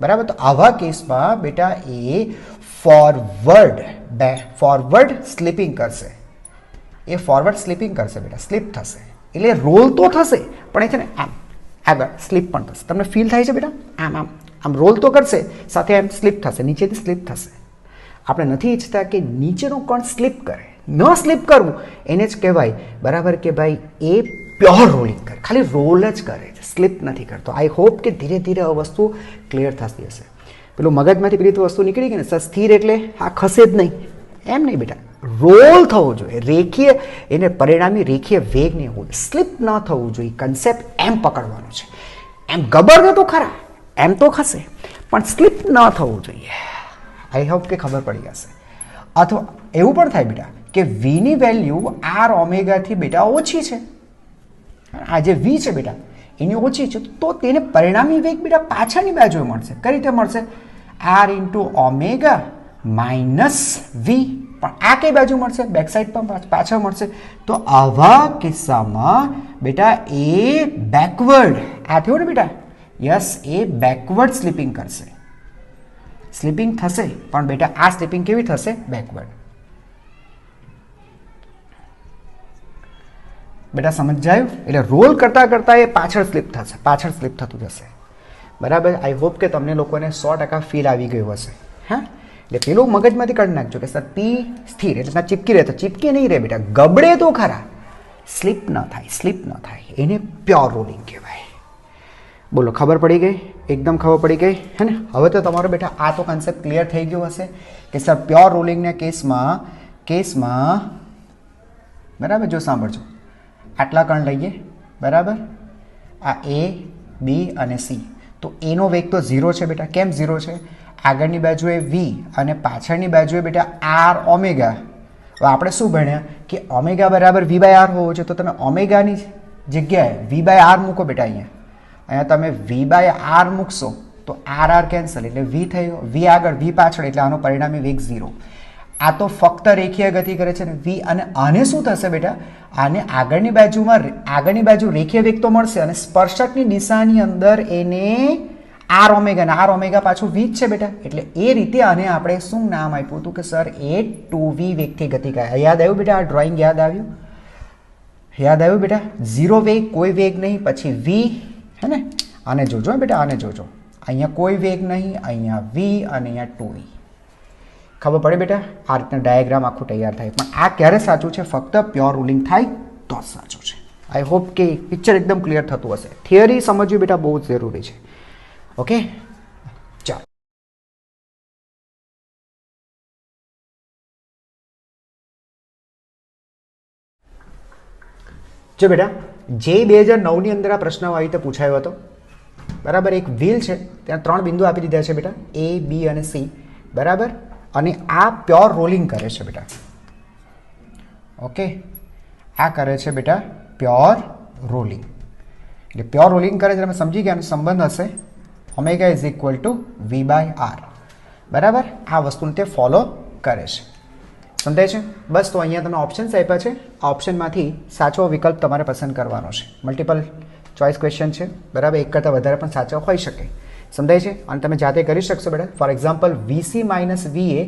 બરાબર? તો આવા કેસમાં બેટા એ ફોરવર્ડ સ્લીપિંગ કરશે. એ ફોરવર્ડ સ્લીપિંગ કરશે બેટા, સ્લીપ થશે. એટલે રોલ તો થશે પણ એ છે ને આમ આગળ સ્લીપ પણ થશે. તમને ફીલ થાય છે બેટા? આમ આમ આમ રોલ તો કરશે, સાથે એમ સ્લીપ થશે, નીચેથી સ્લીપ થશે. આપણે નથી ઈચ્છતા કે નીચેનો કણ સ્લીપ કરે. ન સ્લીપ કરવું એને જ કહેવાય, બરાબર, કે ભાઈ એ પ્યોર રોલિંગ કરે, ખાલી રોલ જ કરે છે, સ્લીપ નથી કરતો. આઈ હોપ કે ધીરે ધીરે આ વસ્તુ ક્લિયર થતી હશે. પેલું મગજમાંથી પેલી વસ્તુ નીકળી ગઈ ને સર, સ્થિર એટલે આ ખસે જ નહીં, એમ નહીં બેટા, રોલ થવો જોઈએ, રેખીય, એને પરિણામી રેખીય વેગ નહીં હોય, સ્લીપ ન થવું જોઈએ. કન્સેપ્ટ એમ પકડવાનો છે. એમ ગબર તો ખરા, એમ તો ખસે, પણ સ્લીપ ન થવું જોઈએ. આઈ હોપ કે ખબર પડી જશે. અથવા એવું પણ થાય બેટા કે વીની વેલ્યુ આર ઓમેગાથી બેટા ઓછી છે, આ જે વી છે બેટા એની ઓછી છે, તો તેને પરિણામી વેગ બેટા પાછળની બાજુએ મળશે. કઈ રીતે મળશે? R into omega minus V. પણ આ કઈ બાજુ મળશે? બેક સાઈડ પર પાછળ મળશે. તો આવા કિસ્સામાં બેટા એ બેકવર્ડ, આ થયું ને બેટા, યસ, એ બેકવર્ડ સ્લીપિંગ કરશે, સ્લીપિંગ થશે. પણ બેટા આ સ્લીપિંગ કેવી થશે? બેકવર્ડ. બેટા સમજાયું? એટલે રોલ કરતા કરતા એ પાછળ સ્લીપ થશે, પાછળ સ્લીપ થતું જશે. બરાબર? આઈ હોપ કે તમને લોકોને 100% ફીલ આવી ગયું હશે. હા, એટલે પેલું મગજમાંથી કાઢી નાખજો કે સર પી સ્થિર એટલે ચીપકી રહે, તો ચીપકી નહીં રહે બેટા, ગબડે તો ખરા, સ્લીપ ન થાય, સ્લીપ ન થાય, એને પ્યોર રોલિંગ કહેવાય. બોલો, ખબર પડી ગઈ? એકદમ ખબર પડી ગઈ હે ને? હવે તો તમારો બેટા આ તો કન્સેપ્ટ ક્લિયર થઈ ગયો હશે કે સર પ્યોર રોલિંગના કેસમાં બરાબર, જો સાંભળજો, આટલા કણ લઈએ, બરાબર, આ એ, બી અને સી. તો એનો વેગ તો 0 છે બેટા. કેમ 0 છે? આગળની બાજુએ વી અને પાછળની બાજુએ બેટા આર ઓમેગા. હવે આપણે શું ભણ્યા કે ઓમેગા બરાબર વી બાય આર હોવો છે, તો તમે ઓમેગાની જગ્યાએ વી બાય આર મૂકો બેટા. અહીંયા તમે વી બાય આર મૂકશો તો આર આર કેન્સલ, એટલે વી થયો, વી આગળ વી પાછળ, એટલે આનો પરિણામી વેગ 0. આ તો ફક્ત રેખીય ગતિ કરે છે ને વી. અને આને શું થશે બેટા? આને આગળની બાજુ રેખીય વેગ તો મળશે, અને સ્પર્શકની દિશાની અંદર એને આર ઓમેગા, આર ઓમેગા પાછું વી જ છે બેટા. એટલે એ રીતે આને આપણે શું નામ આપ્યું હતું કે સર એ 2v વેગથી ગતિ કરે. યાદ આવ્યું બેટા? આ ડ્રોઈંગ યાદ આવ્યું? યાદ આવ્યું બેટા? 0 વેગ, કોઈ વેગ નહીં, પછી વી, હે ને? આને જોજો બેટા, આને જોજો, અહીંયા કોઈ વેગ નહીં, અહીંયા વી અને અહીંયા 2v. ખબર પડે બેટા? આ રીતના ડાયાગ્રામ આખું તૈયાર થાય. પણ આ ક્યારે સાચું છે? ફક્ત પ્યોર રૂલિંગ થાય તો જ સાચું છે. આઈ હોપ કે પિક્ચર એકદમ ક્લિયર થતું હશે. થિયરી સમજવી બેટા બહુ જ જરૂરી છે. ઓકે, ચાલો. જો બેટા, જે 2009ની અંદર આ પ્રશ્ન આવી રીતે પૂછાયો હતો, બરાબર, એક વ્હીલ છે, ત્યાં 3 બિંદુ આપી દીધા છે બેટા, એ, બી અને સી, બરાબર, અને આ પ્યોર રોલિંગ કરે છે બેટા. ઓકે, આ કરે છે બેટા પ્યોર રોલિંગ. એટલે પ્યોર રોલિંગ કરે છે, તમે સમજી ગયા, સંબંધ હશે omega is equal to V by R. બરાબર, આ વસ્તુને તે ફોલો કરે છે. સમજાય છે? બસ, તો અહીંયા તમે ઓપ્શન્સ આપ્યા છે, આ ઓપ્શનમાંથી સાચો વિકલ્પ તમારે પસંદ કરવાનો છે. મલ્ટિપલ ચોઇસ ક્વેશ્ચન છે, બરાબર, એક કરતાં વધારે પણ સાચો હોઈ શકે. સમજાય છે? અને તમે જાતે કરી શકશો બેટા. For example, VC minus VA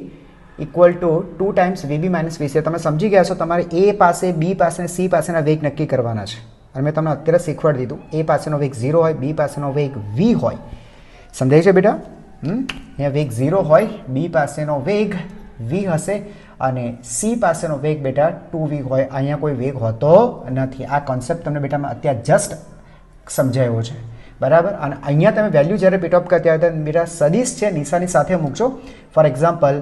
equal to 2 times VB minus VC. તમે સમજી ગયા છો, તમારે એ પાસે, બી પાસે અને સી પાસેના વેગ નક્કી કરવાના છે. અને મેં તમને અત્યારે શીખવાડી દીધું, એ પાસેનો વેગ 0 હોય, બી પાસેનો વેગ વી હોય. સમજાય છે બેટા? અહીંયા વેગ 0 હોય, બી પાસેનો વેગ વી હશે અને સી પાસેનો વેગ બેટા 2v હોય. અહીંયા કોઈ વેગ હોતો નથી. આ કોન્સેપ્ટ તમને બેટા મેં અત્યારે જસ્ટ સમજાવ્યો છે, બરાબર. અને અહીંયા તમે વેલ્યુ જ્યારે પીટઅપ કરતા હોય તો બેટા સદિશ છે, નિશાની સાથે મૂકજો. ફોર એક્ઝામ્પલ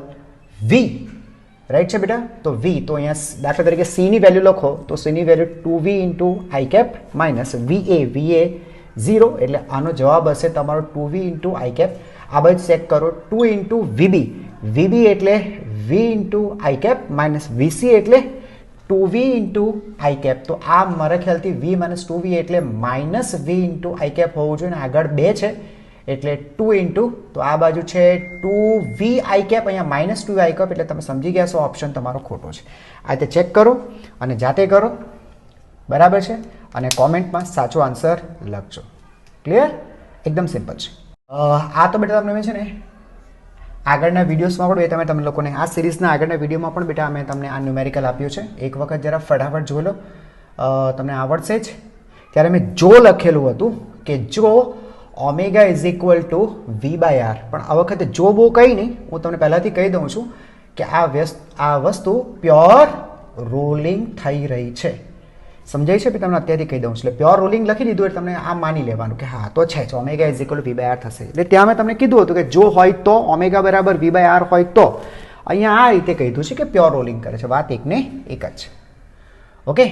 વી, રાઈટ છે બેટા? તો વી, તો અહીંયા દાખલા તરીકે સીની વેલ્યુ લખો તો સીની value 2v into I cap minus VA 0, એટલે આનો જવાબ હશે તમારો 2v ઇન્ટુ આઈ કેપ. આ બાજુ ચેક કરો, 2 ઇન્ટુ વીબી એટલે V into I cap minus VC એટલે 2v ઇન્ટુ આઈ કેપ. તો આ મારા ખ્યાલથી વી માઇનસ 2v એટલે minus V into I cap હોવું જોઈએ, ને આગળ 2 છે એટલે 2 ઇન્ટુ, તો આ બાજુ છે 2v આઈ કેપ, અહીંયા માઇનસ 2 આઈ કેપ. એટલે તમે સમજી ગયા છો ઓપ્શન તમારો ખોટો છે. આ રીતે ચેક કરો અને જાતે કરો, બરાબર છે, અને કોમેન્ટમાં સાચો આન્સર લખજો. ક્લિયર? એકદમ સિમ્પલ છે. આ તો બેટા તમને છે ને આગળના વિડીયોઝમાં પણ તમે તમને લોકોને આ સિરીઝના આગળના વિડીયોમાં પણ બેટા અમે તમને આ ન્યુમેરિકલ આપ્યું છે. એક વખત જરા ફટાફટ જોઈ લો, તમને આવડશે જ. ત્યારે મેં જો લખેલું હતું કે જો omega is equal to V by R, પણ આ વખતે જો બહુ કંઈ નહીં, હું તમને પહેલાંથી કહી દઉં છું કે આ વસ્તુ પ્યોર રોલિંગ થઈ રહી છે. સમજાય છે? તમને અત્યારથી કહી દઉં છું. એટલે પ્યોર રોલિંગ લખી દીધું એટલે તમને આ માની લેવાનું કે હા તો છે જ omega is equal to V by R થશે. એટલે ત્યાં મેં તમને કીધું હતું કે જો હોય તો ઓમેગા બરાબર વી બાય આર હોય તો અહીંયા આ રીતે કીધું છે કે પ્યોર રોલિંગ કરે છે. વાત એકને એક જ છે. ઓકે,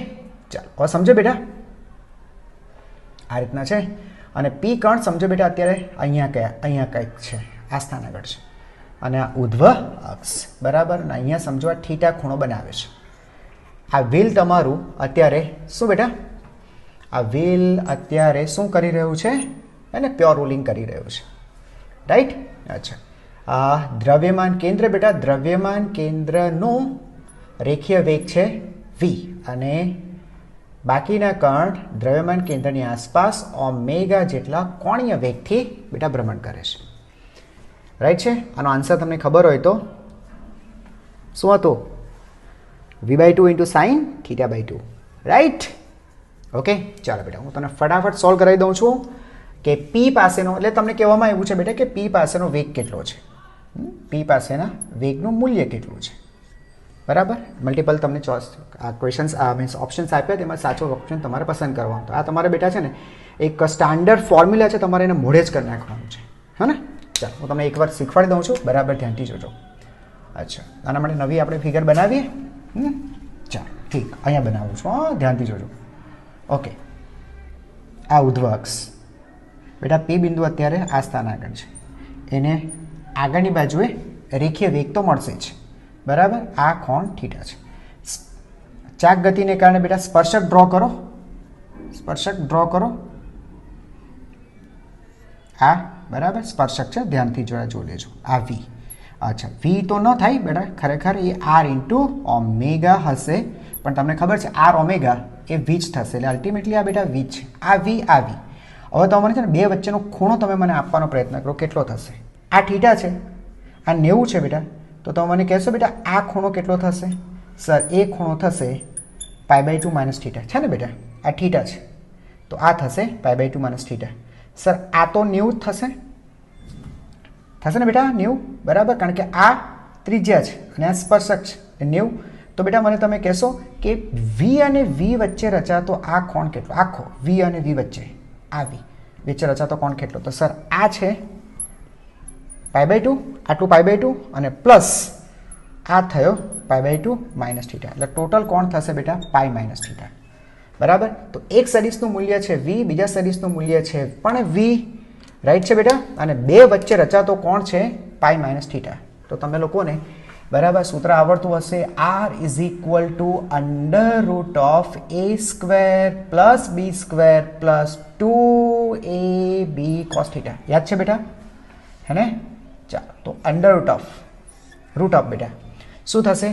ચાલો હવે સમજો બેટા, આ રીતના છે. અને પી કણ સમજો બેટા અત્યારે અહીંયા કંઈક છે, આ સ્થાન આગળ છે અને આ ઉધ્વ અક્ષ બરાબર. અને અહીંયા સમજો આ થીટા ખૂણો બનાવે છે. આ વ્હીલ તમારું અત્યારે શું બેટા, આ વ્હીલ અત્યારે શું કરી રહ્યું છે? એને પ્યોર રોલિંગ કરી રહ્યું છે, રાઈટ? અચ્છા, આ દ્રવ્યમાન કેન્દ્ર બેટા, દ્રવ્યમાન કેન્દ્રનું રેખીય વેગ છે વી અને બાકીના કણ દ્રવ્યમાન કેન્દ્રની આસપાસ ઓમેગા જેટલા કોણીય વેગથી બેટા ભ્રમણ કરે છે, રાઈટ છે? આનો આન્સર તમને ખબર હોય તો શું હતું? v/2 into sign θ/2, right? Okay, ચાલો બેટા હું તમને ફટાફટ સોલ્વ કરાવી દઉં છું કે પી પાસેનો, એટલે તમને કહેવામાં આવ્યું છે બેટા કે પી પાસેનો વેગ કેટલો છે, પી પાસેના વેગનું મૂલ્ય કેટલું છે, બરાબર? મલ્ટિપલ તમને આ ક્વેશ્ચન્સ મીન્સ ઓપ્શન્સ આપ્યા, તેમાં સાચો ઓપ્શન તમારે પસંદ કરવાનો. તો આ તમારે બેટા છે ને એક સ્ટાન્ડર્ડ ફોર્મ્યુલા છે, તમારે એને મોઢે જ કરી નાખવાનું છે, હે ને? ચાલો હું તમને એકવાર શીખવાડી દઉં છું, બરાબર ધ્યાનથી જોજો. અચ્છા, આના માટે નવી આપણે ફિગર બનાવીએ. ચાલો ઠીક, અહીંયા બનાવું છું, હા ધ્યાનથી જોજો. ઓકે, આ ઉધ્વ અક્ષ બેટા, પી બિંદુ અત્યારે આ સ્થાન આગળ છે, એને આગળની બાજુએ રેખીય વેગ તો મળશે જ, બરાબર? આ કોણ થીટા છે. ચાક ગતિને કારણે બેટા સ્પર્શક ડ્રો કરો, સ્પર્શક ડ્રો કરો. આ બરાબર સ્પર્શક છે, ધ્યાનથી જોઈ લેજો. આ વી, અચ્છા વી તો ન થાય બેટા, ખરેખર એ આર ઇન્ટુ ઓમેગા હશે, પણ તમને ખબર છે આર ઓમેગા એ વી જ થશે, એટલે અલ્ટિમેટલી આ બેટા વી છે. આ વી, આ વી. હવે તમારે છે ને બે વચ્ચેનો ખૂણો તમે મને આપવાનો પ્રયત્ન કરો, કેટલો થશે? આ થીટા છે, આ 90 છે બેટા, તો તમે મને કહેશો બેટા આ ખૂણો કેટલો થશે? સર એ ખૂણો થશે π/2 માઇનસ થીટા, છે ને બેટા? આ થીટા છે તો આ થશે π/2 માઇનસ થીટા. સર આ તો 90 થશે, થશે ને બેટા 90, બરાબર? કારણ કે આ ત્રિજ્યા છે અને આ સ્પર્શક છે 90. તો બેટા મને તમે કહેશો કે વી અને વી વચ્ચે રચાતો આ કોણ કેટલો? આખો વી અને વી વચ્ચે, આ વી વચ્ચે રચાતો કોણ કેટલો? તો સર આ છે π/2, આટલું π/2 અને પ્લસ આ થયો π/2 માઇનસ થીટા, એટલે ટોટલ કોણ થશે બેટા? પાઈ માઇનસ થીટા, બરાબર? તો એક સદિશનું મૂલ્ય છે વી, બીજા સદિશનું મૂલ્ય છે પણ વી, રાઈટ છે બેટા? અને બે વચ્ચે રચાતો કોણ છે? Pi minus theta. તો તમે લોકોને બરાબર સૂત્ર આવડતું હશે, r is equal two √a² plus b² plus 2ab cos theta. યાદ છે બેટા? હે ને? ચાલો તો √, બેટા શું થશે?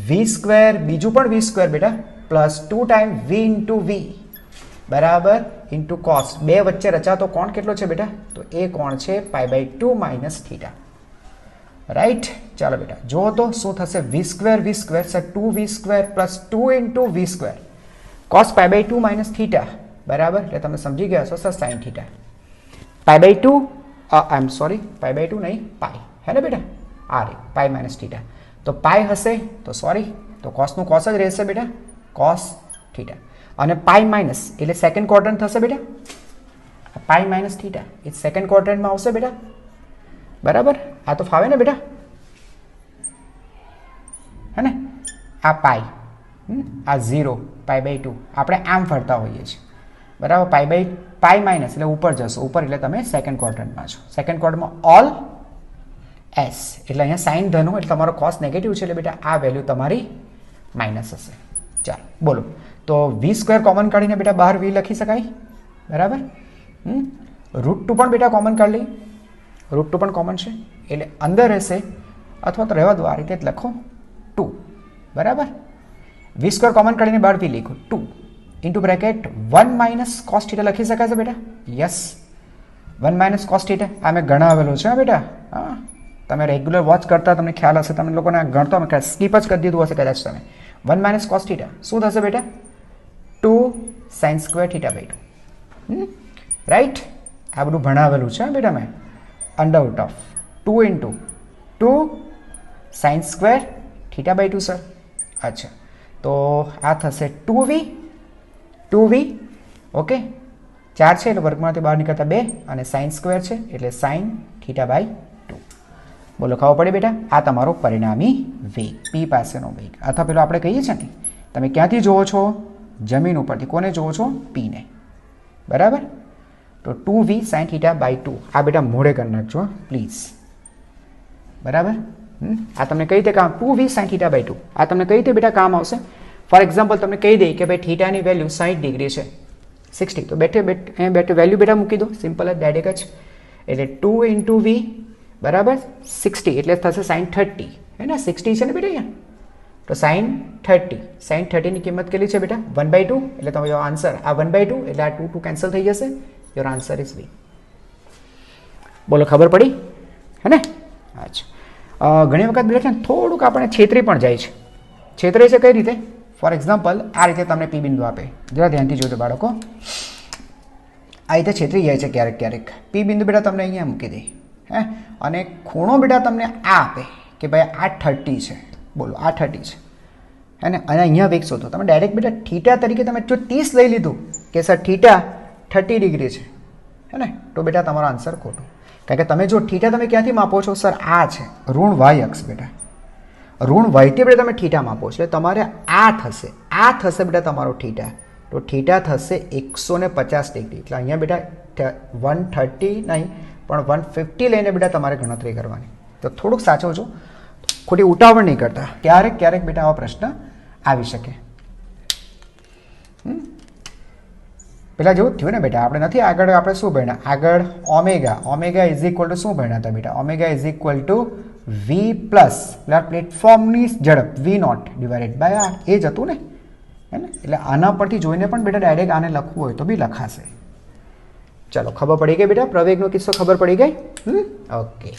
v², બીજું પણ v² બેટા, plus 2 time v into V બરાબર ઇન્ટુ કોસ. બે વચ્ચે રચાતો કોણ કેટલો છે બેટા? તો એ કોણ છે π/2 માઇનસ થીટા, રાઈટ? ચાલો બેટા જુઓ તો શું થશે? v², sir 2v² plus 2 into v² cos π/2 minus theta, બરાબર? એટલે તમે સમજી ગયા છો sir sine theta. π/2 I am sorry, π/2 નહીં પાઈ, હે ને બેટા? આ રે પાઈ માઇનસ થીટા, તો પાઈ હશે તો સોરી, તો કોસનું કોસ જ રહેશે બેટા, કોસ થીટા. અને પાઈ માઇનસ એટલે સેકન્ડ ક્વોડ્રન્ટ થશે બેટા, પાઈ માઇનસ થીટા એ સેકન્ડ ક્વોડ્રન્ટમાં આવશે બેટા, બરાબર? આ તો ફાવે ને બેટા, હે ને? આ પાઈ, આ 0 π/2 આપણે આમ ફરતા હોઈએ છીએ, બરાબર? પાઈ માઇનસ એટલે ઉપર જશો, ઉપર એટલે તમે સેકન્ડ ક્વોડ્રન્ટમાં છો. સેકન્ડ ક્વોડ્રન્ટમાં ઓલ એસ એટલે અહીંયા સાઇન ધન એટલે તમારો કોસ નેગેટિવ છે, એટલે બેટા આ વેલ્યુ તમારી માઇનસ હશે. ચાલો બોલો, તો v² કોમન કાઢીને બેટા બહાર v લખી શકાય, બરાબર? √2 પણ બેટા કોમન કાઢી લઈ, √2 પણ કોમન છે એટલે અંદર રહેશે, અથવા તો રહેવા દો આ રીતે જ લખો 2, બરાબર? v² કોમન કાઢીને બહાર v લખો 2 into bracket 1 minus cos theta લખી શકાય છે બેટા? યસ, 1 માઇનસ કોસ થીટા આ મેં ગણાવેલો છે બેટા. હા, તમે રેગ્યુલર વોચ કરતા તમને ખ્યાલ હશે, તમે લોકોને ગણતો સ્કીપ જ કરી દીધું હશે કદાચ તમે. 1 માઇનસ કોસ થીટા શું થશે બેટા? 2 sin² θ/2, રાઈટ? આ બધું ભણાવેલું છે બેટા મેં. √2 ઇન્ટુ 2 sin² θ/2 સર. અચ્છા, તો આ થશે 2v 2v, ઓકે, 4 છે એટલે વર્ગમાંથી બહાર નીકળતા 2 અને સાઇન સ્ક્વેર છે એટલે સાઇન θ/2. બોલો ખબર પડી બેટા? આ તમારો પરિણામી વેગ, પી પાસેનો વેગ. અથવા પેલો આપણે કહીએ છીએ ને, તમે ક્યાંથી જુઓ છો? જમીન ઉપરથી. કોને જુઓ છો? પીને. બરાબર? તો 2v sin θ/2 આ બેટા મોઢે કરી નાખજો પ્લીઝ. બરાબર? આ તમને કઈ રીતે કામ? 2v sin θ/2 આ તમને કઈ રીતે બેટા કામ આવશે? ફોર એક્ઝામ્પલ તમને કહી દઈએ કે ભાઈ થીટાની વેલ્યુ 60 ડિગ્રી છે, 60, તો બેઠે વેલ્યુ બેટા મૂકી દો, સિમ્પલ જ, ડાયરેક્ટ જ. એટલે 2 into v બરાબર 60 એટલે થશે sin 30, હે ને? 60 છે ને બેટા અહીંયા, તો sin 30, sin 30 ની કિંમત કેટલી છે બેટા? 1/2. એટલે તમારો આન્સર આ 1/2 એટલે આ 2 કેન્સલ થઈ જશે. Your answer is v. બોલો ખબર પડી? હે ને? અચ્છા, ઘણી વખત બેટા થોડુંક આપણે છેતરી પણ જાય છે. છેતરે છે કઈ રીતે? ફોર એક્ઝામ્પલ આ રીતે તમને પી બિંદુ આપે, જરા ધ્યાનથી જોજો બાળકો. આ રીતે છેતરી જાય છે ક્યારેક ક્યારેક. પી બિંદુ બેટા તમને અહીંયા મૂકી દે, હે, અને ખૂણો બેટા તમને આ આપે કે ભાઈ આ 30 છે. બોલો આ 30 છે, હે ને? અને અહીંયા વેગ શોધો. તમે ડાયરેક્ટ બેટા થીટા તરીકે તમે જો 30 લઈ લીધું કે સર થીટા 30 ડિગ્રી છે, હે ને? તો બેટા તમારો આન્સર ખોટો. કારણ કે તમે જો થીટા તમે ક્યાંથી માપો છો? સર આ છે ઋણ વાય અક્ષ બેટા, ઋણ વાયથી બેટા તમે થીટા માપો છો એટલે તમારે આ થશે બેટા તમારો થીટા. તો થીટા થશે 150 ડિગ્રી. એટલે અહીંયા બેટા 130 નહીં પણ 150 લઈને બેટા તમારે ગણતરી કરવાની. તો થોડુંક સાચવજો, ખોટી ઉતાવળ નહીં કરતા. ક્યારેક બેટા આવા પ્રશ્ન આવી શકે. પેલા જેવું થયું ને બેટા, આપણે નથી આગળ આપણે શું ભણ્યા? આગળ ઓમેગા ઇઝ ઇક્વલ ટુ શું ભણ્યા હતા બેટા? Omega is equal to V plus પ્લેટફોર્મની ઝડપ v0 ડિવાઇડેડ બાય r. એ જ હતું ને, હે ને? એટલે આના પરથી જોઈને પણ બેટા ડાયરેક્ટ આને લખવું હોય તો બી લખાશે. ચલો ખબર પડી ગઈ બેટા? પ્રવેગનો કિસ્સો ખબર પડી ગઈ? ઓકે.